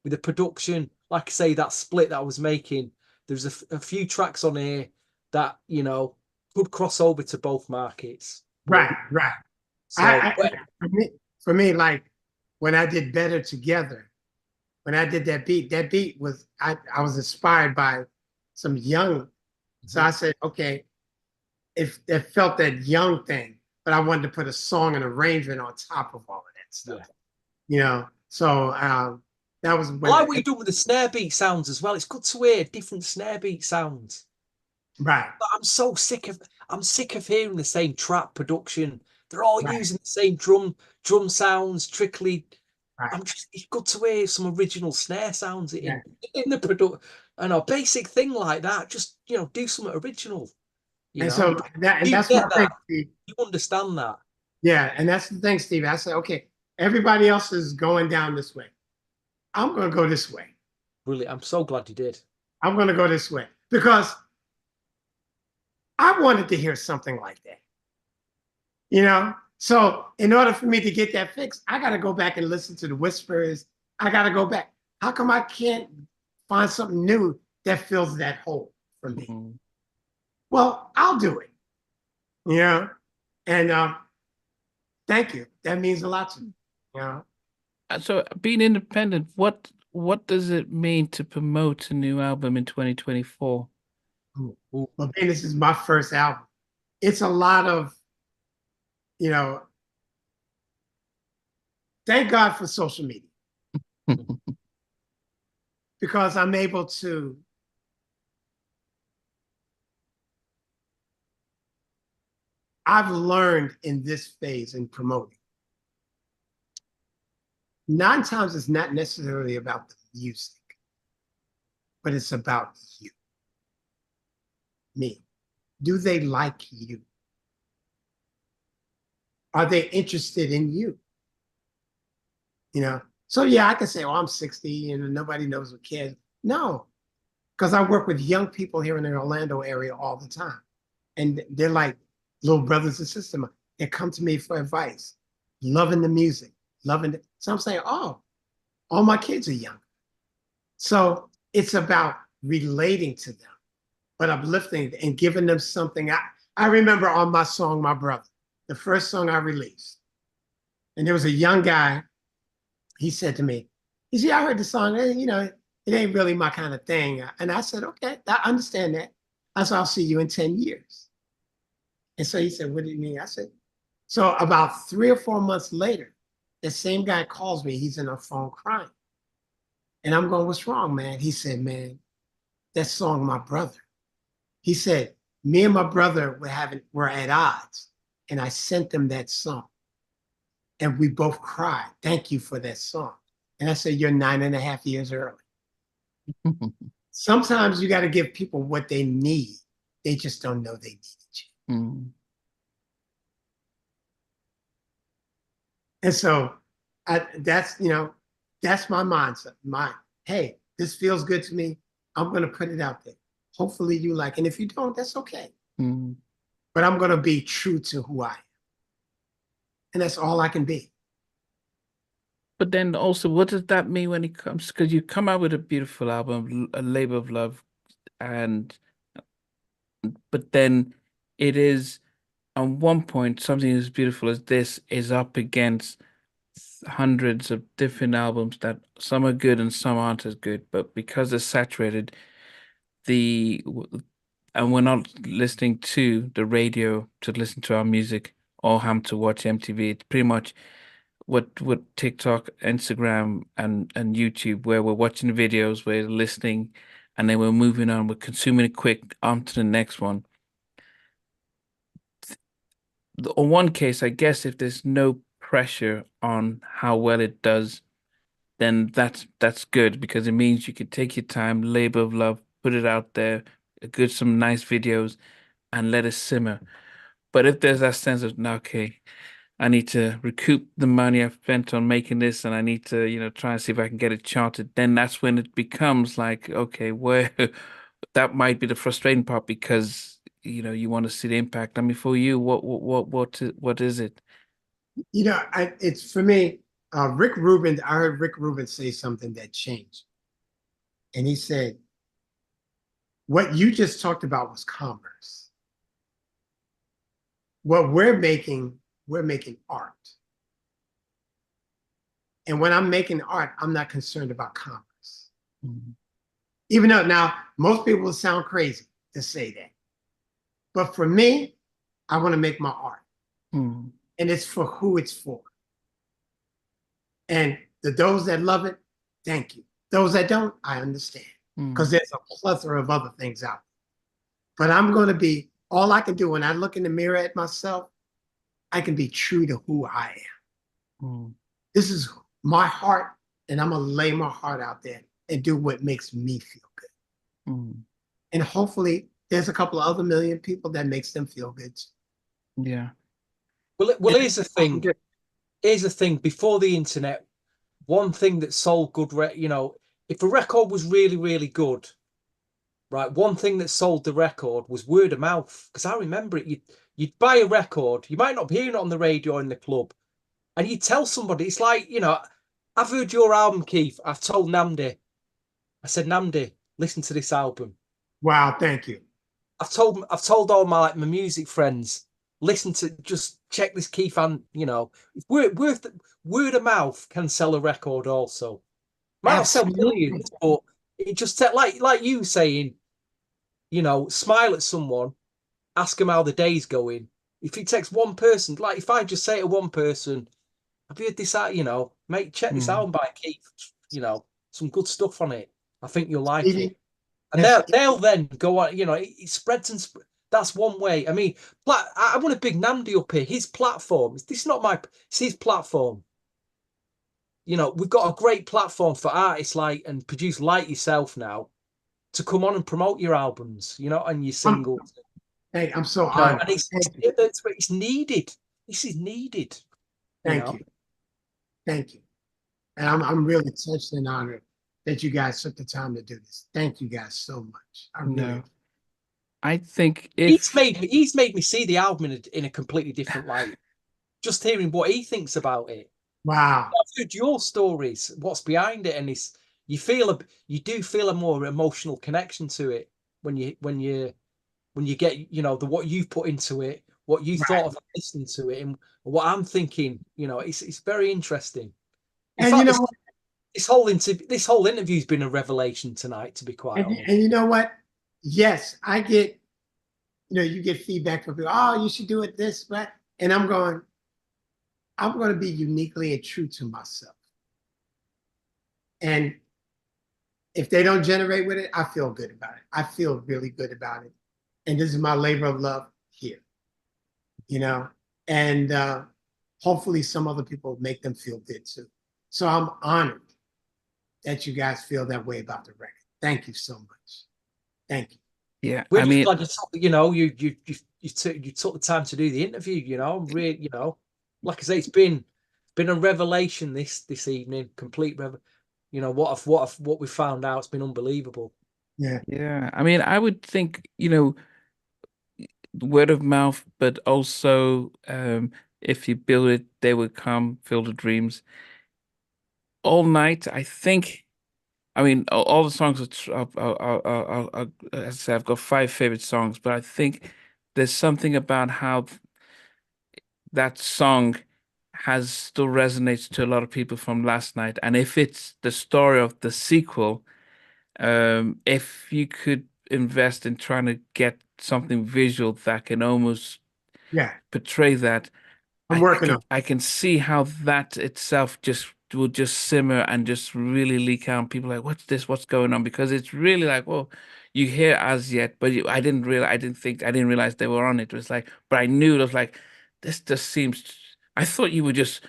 with the production, like I say, that split that I was making. There's a few tracks on here that could cross over to both markets. Right, right. So For me, like when I did Better Together, when I did that beat was I was inspired by some young. So I said, okay, if it felt that young thing, but I wanted to put a song and arrangement on top of all of that stuff. Yeah. So that was I like what you're doing with the snare beat sounds as well. It's good to hear different snare beat sounds. Right. But I'm sick of hearing the same trap production. They're all Right. using the same drum sounds, trickly. Right. It's good to hear some original snare sounds Yeah. in the product. And a basic thing like that, just do something original. And so that's get my thing, that. Steve. You understand that. Yeah, and that's the thing, Steve. I said, okay, everybody else is going down this way. I'm going to go this way. Brilliant. I'm so glad you did. I'm going to go this way because I wanted to hear something like that. So in order for me to get that fixed, I got to go back and listen to the whispers. I got to go back. How come I can't find something new that fills that hole for me? Mm-hmm. Well, I'll do it. And thank you. That means a lot to me. So being independent, what does it mean to promote a new album in 2024? Well, being this is my first album, it's a lot of, thank God for social media. Because I'm able to I've learned in this phase in promoting. 9 times it's not necessarily about the music, but it's about you. Me. Do they like you? Are they interested in you? So yeah, I can say, oh, I'm 60 and nobody knows what cares. No, because I work with young people here in the Orlando area all the time. And they're like little brothers and sisters. They come to me for advice, loving the music, loving it. So I'm saying, oh, all my kids are young. So it's about relating to them, but uplifting and giving them something. I remember on my song, My Brother, the first song I released, and there was a young guy. He said to me, he said, I heard the song, and, it ain't really my kind of thing. And I said, okay, I understand that. I said, I'll see you in 10 years. And so he said, what do you mean? I said, so about 3 or 4 months later, the same guy calls me. He's in a phone crying. And I'm going, what's wrong, man? He said, man, that song, My Brother. He said, me and my brother were at odds. And I sent them that song. And we both cried. Thank you for that song. And I said, you're 9.5 years early. Sometimes you got to give people what they need. They just don't know they needed you. Mm. And so that's my mindset. Hey, this feels good to me. I'm going to put it out there. Hopefully you like it. And if you don't, that's okay. Mm. But I'm going to be true to who I am. And that's all I can be. But then also, what does that mean when it comes? Because you come out with a beautiful album, A Labor of Love, but then it is, on one point, something as beautiful as this is up against hundreds of different albums that some are good and some aren't as good. But because they're saturated, and we're not listening to the radio to listen to our music or having to watch MTV. It's pretty much what TikTok, Instagram, and YouTube, where we're watching videos, we're listening, and then we're moving on, we're consuming it quick on to the next one. On one case, I guess if there's no pressure on how well it does, then that's good, because it means you can take your time, labor of love, put it out there, some nice videos, and let it simmer. But if there's that sense of, "No, okay, I need to recoup the money I've spent on making this, and I need to, try and see if I can get it charted," then that's when it becomes like, okay, where that might be the frustrating part, because you want to see the impact. I mean, for you, what is it? It's for me, Rick Rubin, I heard Rick Rubin say something that changed. And he said, what you just talked about was commerce. What we're making art. And when I'm making art, I'm not concerned about commerce. Mm-hmm. Even though now most people will sound crazy to say that. But for me, I want to make my art. Mm-hmm. And it's for who it's for. And those that love it, thank you. Those that don't, I understand. Because there's a plethora of other things out there. But I'm going to be, all I can do when I look in the mirror at myself, I can be true to who I am. Mm. This is my heart, and I'm going to lay my heart out there and do what makes me feel good. Mm. And hopefully there's a couple of other million people that makes them feel good too. Yeah. Well, here's the thing. Here's the thing. Before the internet, one thing that sold good, if a record was really, really good, right, one thing that sold the record was word of mouth. Because I remember it, you'd buy a record, you might not be hearing it on the radio or in the club, and you'd tell somebody, it's like, I've heard your album, Keith. I've told Namdi. I said, Namdi, listen to this album. Wow, thank you. I've told all my music friends, listen to, just check this Keith, and word of mouth can sell a record also. Might not sell millions, but it just like you saying, smile at someone, ask them how the day's going. If it takes one person, like if I just say to one person, have you heard this out, mate, check this album by Keith, some good stuff on it. I think you'll like it. And they'll then go on, it spreads and that's one way. I mean, I want a big Namdi up here. His platform, this is not it's his platform. We've got a great platform for artists and producers like yourself now to come on and promote your albums, and your singles. Hey, I'm so honored. And it's needed. This is needed. Thank you. Thank you. And I'm really touched and honored that you guys took the time to do this. Thank you guys so much. I think he's made me see the album in a completely different light. Just hearing what he thinks about it. Wow. I've heard your stories, what's behind it, and you do feel a more emotional connection to it when when you get, you know, the what you've put into it, what you Right. thought of listening to it, and what I'm thinking. You know, it's very interesting. In And you fact, know what? this whole interview's been a revelation tonight, to be quite honest. And you know what? Yes, I get, you get feedback from people, oh, you should do it this way. And I'm going to be uniquely and true to myself. And if they don't generate with it, I feel good about it. I feel really good about it. And this is my labor of love here, and hopefully some other people make them feel good too. So I'm honored that you guys feel that way about the record. Thank you so much. Thank you. Yeah, We're I just mean, glad you took the time to do the interview. You know, I'm really, like I say, it's been a revelation this evening. Complete what we found out. It's been unbelievable. Yeah. yeah, I mean, I would think, word of mouth, but also if you build it, they will come, fill the dreams. All night, I think. I mean, all the songs as I say, I've got five favorite songs, but I think there's something about how that song has still resonates to a lot of people from last night. And if it's the story of the sequel, if you could invest in trying to get something visual that can almost Yeah. portray that, I'm working on it. I can see how that itself just will just simmer and just really leak out. And people are like, what's this? What's going on? Because it's really like, well, you hear As Yet, but I didn't realize, I didn't realize they were on it. It was like, but I knew it was like, this just seems. I thought you were just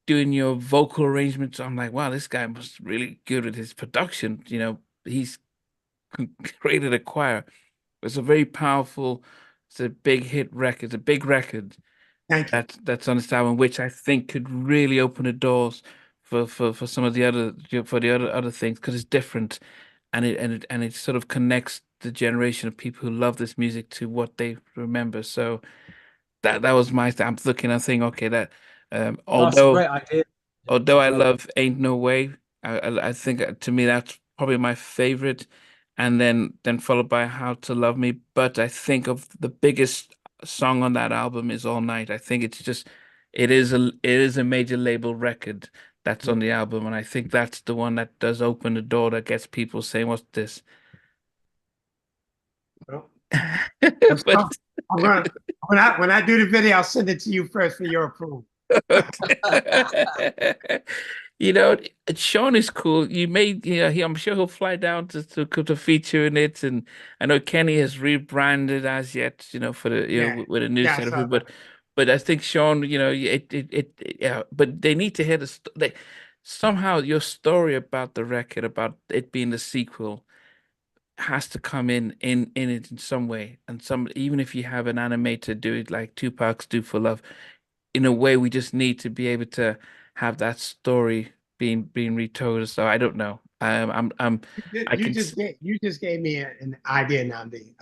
doing your vocal arrangements. I'm like, wow, this guy was really good at his production. He's created a choir. It's a very powerful. It's a big hit record. It's a big record Thank you. that's on this album, which I think could really open the doors for some of the other things because it's different, and it sort of connects the generation of people who love this music to what they remember. So that was my. I'm looking and thinking, okay, that No, that's a great idea. although I love Ain't No Way, I think to me that's probably my favorite, and then followed by How to Love Me. But I think of the biggest song on that album is All Night. I think it is a major label record that's on the album, and I think that's the one that does open the door that gets people saying, "What's this?" Well, But I'm gonna when I do the video, I'll send it to you first for your approval. You know, Sean is cool. I'm sure he'll fly down to feature in it. And I know Kenny has rebranded As Yet, for the Yeah. with a Yeah, I newsletter. saw that. But I think Sean, yeah. But they need to hear somehow your story about the record, about it being the sequel, has to come in it in some way. And even if you have an animator do it like Tupac's Do for Love, in a way, we just need to be able to have that story being retold. So I don't know. I can. You just gave me an idea, Namdi.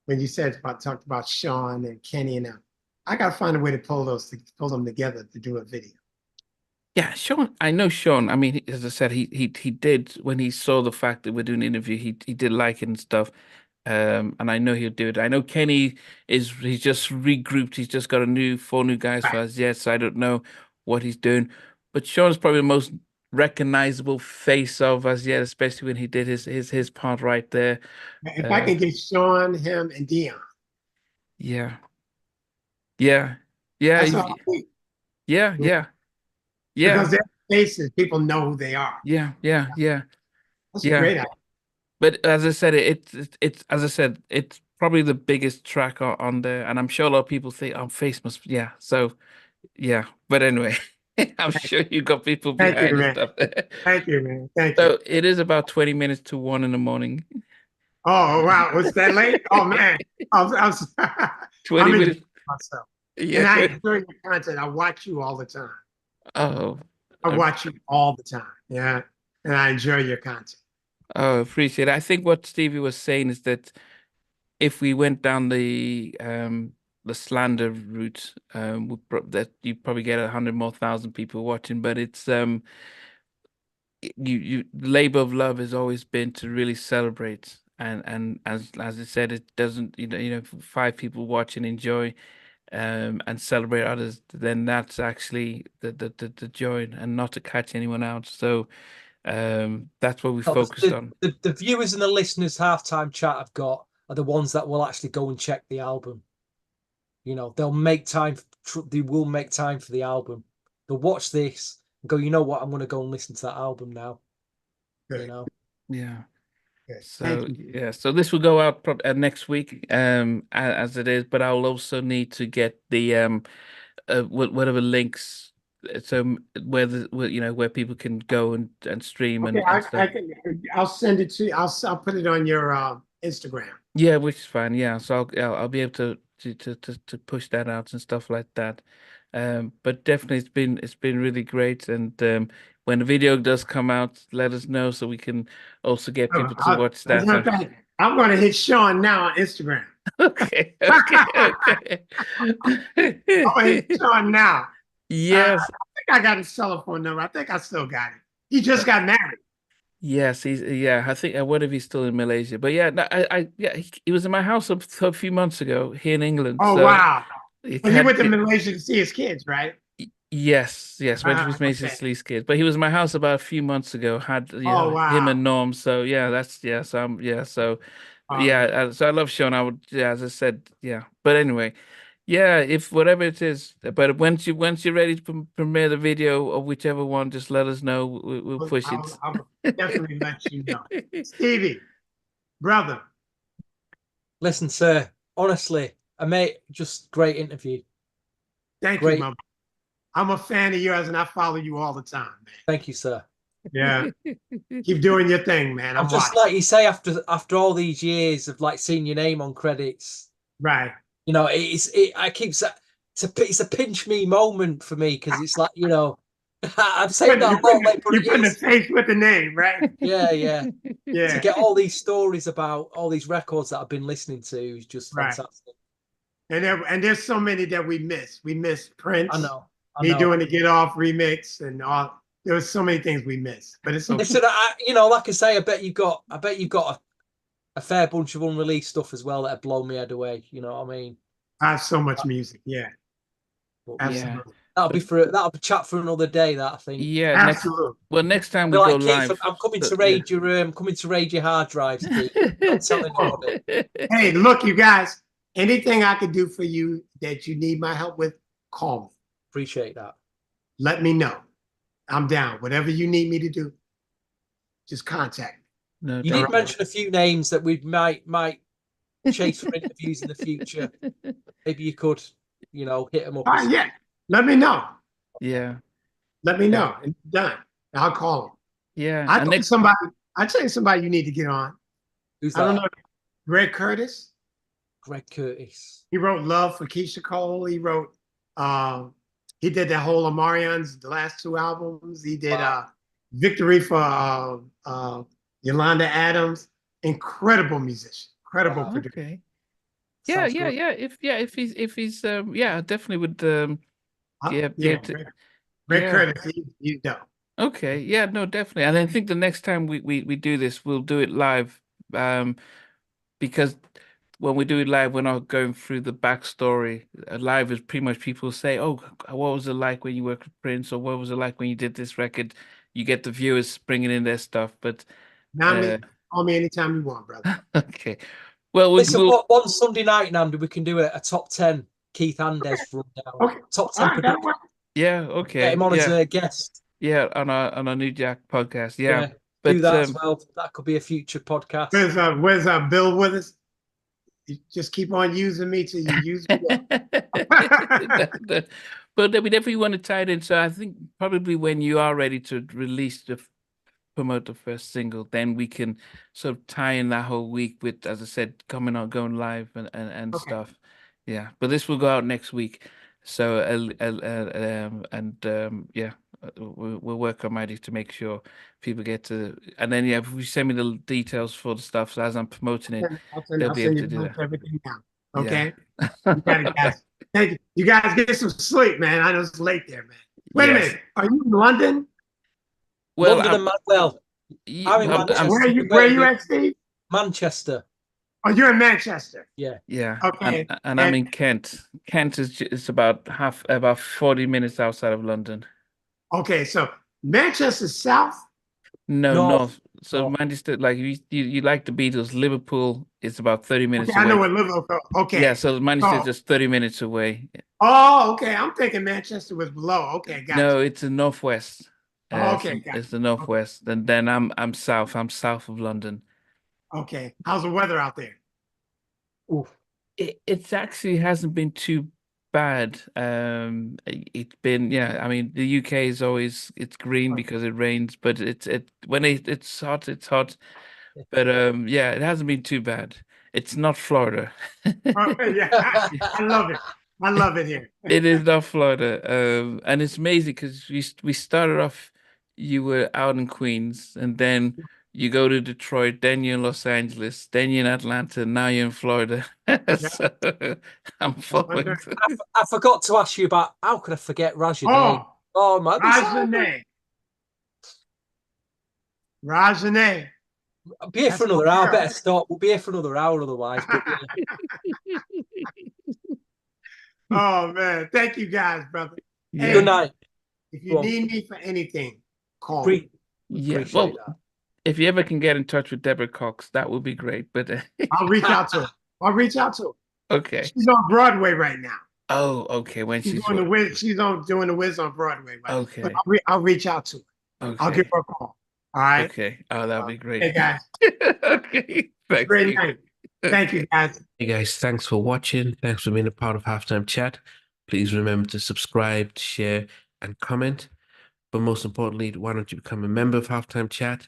When you talked about Sean and Kenny and them. I gotta find a way to pull them together to do a video. Yeah, Sean. I know Sean. I mean, as I said, he did when he saw the fact that we're doing an interview. He did like it and stuff. And I know he'll do it. I know Kenny he's just regrouped. He's just got four new guys for Right. us. Yes, so I don't know what he's doing. But Sean's probably the most recognizable face of us yet, especially when he did his part right there. If I Uh, can get Sean, him, and Dion, yeah, yeah, yeah, that's all I need. yeah, yeah, Because yeah, their faces, people know who they are. yeah, yeah, yeah, That's a yeah. great idea. But as I said, it's as I said, it's probably the biggest track on there, and I'm sure a lot of people think, "Oh, Face must," yeah. So yeah, but anyway, I'm sure you got people Thank you, behind and man. stuff there. Thank you, man. Thank you. So it is about 20 minutes to 1 in the morning. Oh, wow. Was that late? Oh, man. I'm 20 I'm enjoying minutes. myself. Yeah, And I 20. enjoy your content. I watch you all the time. Oh, I I, watch you all the time. Yeah. And I enjoy your content. appreciate it. I think what Stevie was saying is that if we went down the slander route, that you probably get 100 more thousand people watching. But it's the labor of love has always been to really celebrate, and as I said, it doesn't, five people watch and enjoy, and celebrate others, then that's actually the joy, and not to catch anyone out. So that's what we Oh, focused on. the viewers and the listeners halftime chat I've got are the ones that will actually go and check the album. They'll make time. They will make time for the album. They'll watch this and go, you know what? I'm going to go and listen to that album now. Good. Yeah. Good. So Thank you. yeah, so this will go out next week, as it is, but I'll also need to get the whatever links, so where people can go and stream Okay, and stuff. I'll send it to you. I'll put it on your Instagram. Yeah, which is fine. Yeah, so I'll be able to push that out and stuff like that. But definitely it's been really great, and when the video does come out, let us know so we can also get people to watch As a that. matter of fact, I'm going to hit Sean now on Instagram. Okay. I'm going to hit Sean now. Yes. I think I got his telephone number. I think I still got it. He just got married. Yes, I think I wonder if he's still in Malaysia. But yeah, no, yeah, he was in my house a few months ago here in England. Oh, So wow. it Well, he had went to been- Malaysia to see his kids, right? yes, went to his Okay. Macy's Lee's kids. But he was in my house about a few months ago. Had Oh, him wow. and Norm. So yeah, so I love Sean. I would, yeah, as I said, yeah. But anyway, yeah, if whatever it is, but once you're ready to premiere the video of whichever one, just let us know. We'll push it. I'll definitely let you know. Stevie, brother. Listen, sir, honestly, just great interview. Thank you, Mom. I'm a fan of yours and I follow you all the time, man. Thank you, sir. Yeah. Keep doing your thing, man. I'm just like you say, after all these years of like seeing your name on credits, right. It's a pinch me moment for me, because it's like, I'm saying that a lot, like, but you put the face with the name, right? Yeah. Yeah. To get all these stories about all these records that I've been listening to is just fantastic. And there's so many that we miss. We miss Prince. I know. Me doing the Get Off remix and all. There was so many things we missed, but it's okay. Listen, like I say, I bet you've got a fair bunch of unreleased stuff as well that'd blow my head away. You know what I mean? I have so much music. Yeah. But, absolutely. That'll be chat for another day. That I think. Yeah. Absolutely. Next time we go live, I'm coming to raid your hard drives. I'm telling you. Hey, look, you guys. Anything I could do for you that you need my help with, call me. Appreciate that. Let me know. I'm down. Whatever you need me to do, just contact me. No, you did mention a few names that we might chase for interviews in the future. Maybe you could, hit them up. Yeah. Let me know. Yeah. Let me know. And done. I'll call them. Yeah. I tell you somebody you need to get on. Who's that? I don't know. Greg Curtis. Greg Curtis. He wrote Love for Keisha Cole. He wrote he did the whole Omarion's the last two albums. He did Victory for Yolanda Adams. Incredible musician. Incredible producer. Okay. Yeah. If he's definitely would Greg Curtis, he's dope. Okay. Yeah, no, definitely. And I think the next time we do this, we'll do it live. Because when we do it live, we're not going through the backstory. Live is pretty much people say, "Oh, what was it like when you worked with Prince?" or "What was it like when you did this record?" You get the viewers bringing in their stuff, but call me anytime you want, brother. Okay. Well, listen, one Sunday night, Nandi, we can do a top 10 Keith Andes rundown. Okay. Top 10 production. Yeah. Okay. Get him on as a guest. Yeah, on our New Jack podcast. Yeah. But, do that as well. That could be a future podcast. Where's Bill with us? You just keep on using me till you use me. But we definitely want to tie it in. So I think probably when you are ready to promote the first single, then we can sort of tie in that whole week with, as I said, going live and stuff. Yeah. But this will go out next week. So we'll work on Mighty to make sure people get to, and then if you send me the details for the stuff, so as I'm promoting it, they'll be able to do that. Everything down. Okay. Yeah. You guys get some sleep, man. I know it's late there, man. Wait a minute. Are you in London? Well, London and Where are you at, Steve? Manchester. Oh, you're in Manchester. Yeah. Yeah. Okay. And I'm in Kent. Kent is about 40 minutes outside of London. Okay, so Manchester South. No, North. north. So North. Manchester, like you like the Beatles, Liverpool is about 30 minutes Okay, I away. know what Liverpool. Okay. Yeah, so Manchester is just 30 minutes away. Oh, okay. I'm thinking Manchester was below. Okay, gotcha. No, it's the northwest. Okay, gotcha. It's the northwest. And then I'm south. I'm south of London. Okay. How's the weather out there? Oof. It's actually hasn't been too bad. It's been, yeah, I mean the UK is always it's green because it rains, but when it's hot, it's hot. But yeah, it hasn't been too bad. It's not Florida. Yeah, I love it. I love it here. It is not Florida. And it's amazing because we started off, you were out in Queens, and then you go to Detroit, then you're in Los Angeles, then you're in Atlanta, now you're in Florida. So I'm following. I forgot to ask you about how could I forget Rajanay? Oh my Rajanay. Rajanay. I'll be here for another hour. I better stop. We'll be here for another hour otherwise. But, Oh man, thank you guys, brother. Hey, good night. If you need me for anything, call me. Yeah, well, if you ever can get in touch with Deborah Cox, that would be great. But I'll reach out to her. Okay. She's on Broadway right now. Oh, okay. When she's doing the Wiz, doing the Wiz on Broadway. Right? Okay. But I'll reach out to her. Okay. I'll give her a call. All right. Okay. Oh, that'd be great. Hey guys. Okay. Thank Great you. night. Thank you, guys. Hey guys, thanks for watching. Thanks for being a part of Halftime Chat. Please remember to subscribe, share, and comment. But most importantly, why don't you become a member of Halftime Chat?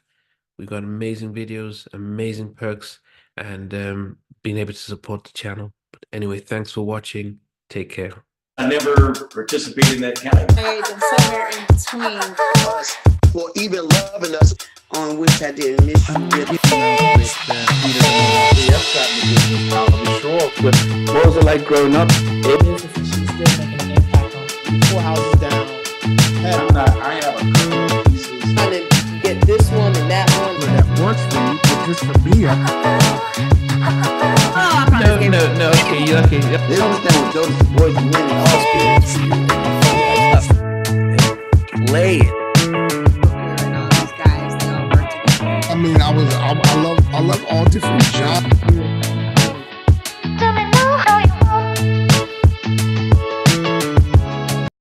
We've got amazing videos, amazing perks, and being able to support the channel. But anyway, thanks for watching. Take care. I never participated in that kind. And somewhere in between us for even loving us, on which I didn't miss you with. What was it like growing up? She's still making an impact on 4 houses down. I have a couple pieces. Trying to get this one and that one. That works for you, but just for me, No. Okay, you okay? They don't understand what Jonas Boys are winning all spirits. Play it. I mean, I love all different genres.